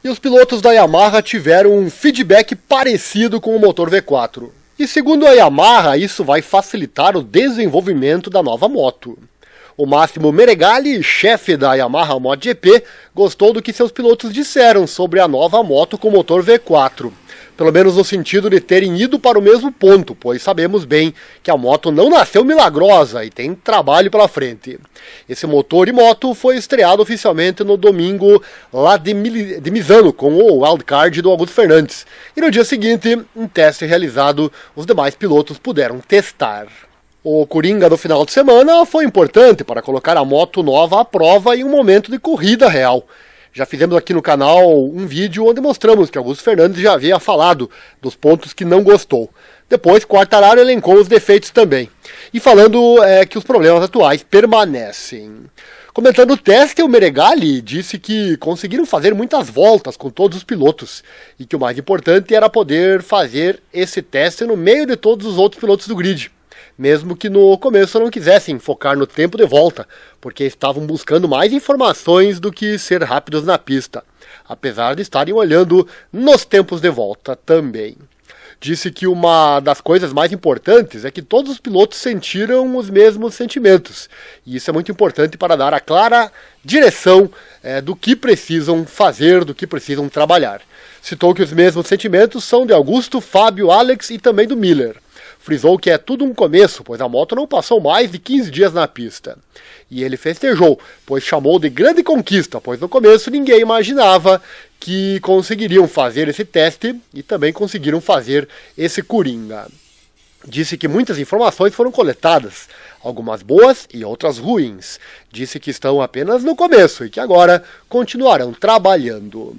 E os pilotos da Yamaha tiveram um feedback parecido com o motor V4. E segundo a Yamaha, isso vai facilitar o desenvolvimento da nova moto. O Massimo Meregali, chefe da Yamaha MotoGP, gostou do que seus pilotos disseram sobre a nova moto com motor V4. Pelo menos no sentido de terem ido para o mesmo ponto, pois sabemos bem que a moto não nasceu milagrosa e tem trabalho pela frente. Esse motor e moto foi estreado oficialmente no domingo lá de Misano, com o wildcard do Augusto Fernandes. E no dia seguinte, em teste realizado, os demais pilotos puderam testar. O Coringa do final de semana foi importante para colocar a moto nova à prova em um momento de corrida real. Já fizemos aqui no canal um vídeo onde mostramos que Augusto Fernandes já havia falado dos pontos que não gostou. Depois, Quartararo elencou os defeitos também. E falando que os problemas atuais permanecem. Comentando o teste, o Meregali disse que conseguiram fazer muitas voltas com todos os pilotos. E que o mais importante era poder fazer esse teste no meio de todos os outros pilotos do grid. Mesmo que no começo não quisessem focar no tempo de volta, porque estavam buscando mais informações do que ser rápidos na pista, apesar de estarem olhando nos tempos de volta também. Disse que uma das coisas mais importantes é que todos os pilotos sentiram os mesmos sentimentos, e isso é muito importante para dar a clara direção do que precisam fazer, do que precisam trabalhar. Citou que os mesmos sentimentos são de Augusto, Fábio, Alex e também do Miller. Frisou que é tudo um começo, pois a moto não passou mais de 15 dias na pista. E ele festejou, pois chamou de grande conquista, pois no começo ninguém imaginava que conseguiriam fazer esse teste e também conseguiram fazer esse Coringa. Disse que muitas informações foram coletadas, algumas boas e outras ruins. Disse que estão apenas no começo e que agora continuarão trabalhando.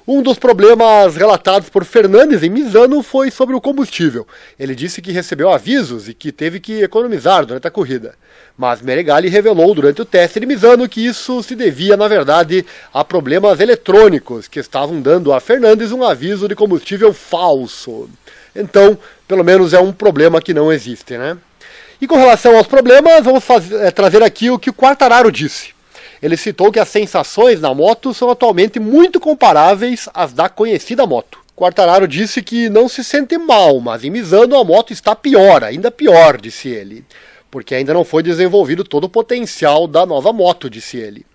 Um dos problemas relatados por Fernandes em Misano foi sobre o combustível. Ele disse que recebeu avisos e que teve que economizar durante a corrida. Mas Meregali revelou durante o teste de Misano que isso se devia, na verdade, a problemas eletrônicos que estavam dando a Fernandes um aviso de combustível falso. Então, pelo menos é um problema que não existe, né? E com relação aos problemas, vamos trazer aqui o que o Quartararo disse. Ele citou que as sensações na moto são atualmente muito comparáveis às da conhecida moto. Quartararo disse que não se sente mal, mas em Misano a moto está pior, ainda pior, disse ele. Porque ainda não foi desenvolvido todo o potencial da nova moto, disse ele.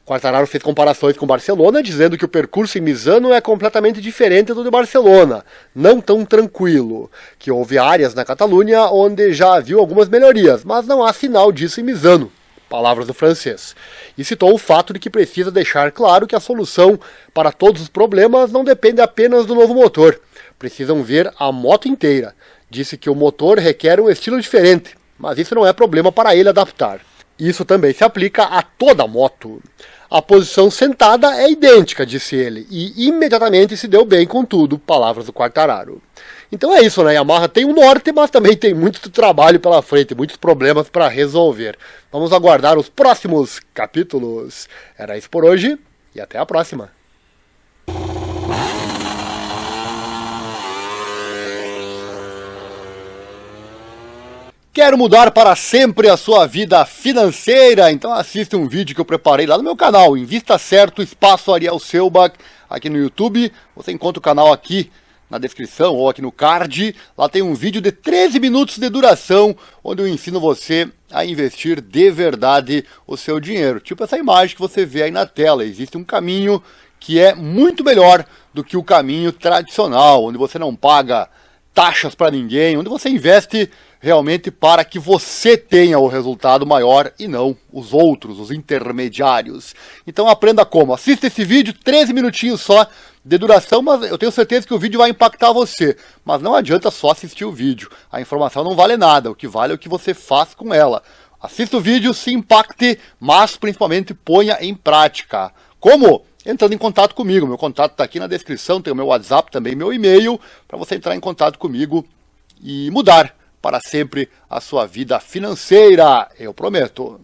Quartararo fez comparações com Barcelona, dizendo que o percurso em Misano é completamente diferente do de Barcelona, não tão tranquilo, que houve áreas na Catalunha onde já viu algumas melhorias, mas não há sinal disso em Misano. Palavras do francês. E citou o fato de que precisa deixar claro que a solução para todos os problemas não depende apenas do novo motor. Precisam ver a moto inteira. Disse que o motor requer um estilo diferente, mas isso não é problema para ele adaptar. Isso também se aplica a toda a moto. A posição sentada é idêntica, disse ele, e imediatamente se deu bem com tudo, palavras do Quartararo. Então é isso, né? A Yamaha tem um norte, mas também tem muito trabalho pela frente, muitos problemas para resolver. Vamos aguardar os próximos capítulos. Era isso por hoje e até a próxima. Quer mudar para sempre a sua vida financeira? Então assista um vídeo que eu preparei lá no meu canal, Invista Certo, Espaço Ariel Selbach, aqui no YouTube. Você encontra o canal aqui na descrição ou aqui no card. Lá tem um vídeo de 13 minutos de duração, onde eu ensino você a investir de verdade o seu dinheiro. Tipo essa imagem que você vê aí na tela. Existe um caminho que é muito melhor do que o caminho tradicional, onde você não paga taxas para ninguém, onde você investe realmente para que você tenha o resultado maior e não os outros, os intermediários. Então aprenda como. Assista esse vídeo, 13 minutinhos só de duração, mas eu tenho certeza que o vídeo vai impactar você. Mas não adianta só assistir o vídeo. A informação não vale nada, o que vale é o que você faz com ela. Assista o vídeo, se impacte, mas principalmente ponha em prática. Como? Entrando em contato comigo. Meu contato está aqui na descrição, tem o meu WhatsApp também, meu e-mail, para você entrar em contato comigo e mudar para sempre a sua vida financeira, eu prometo.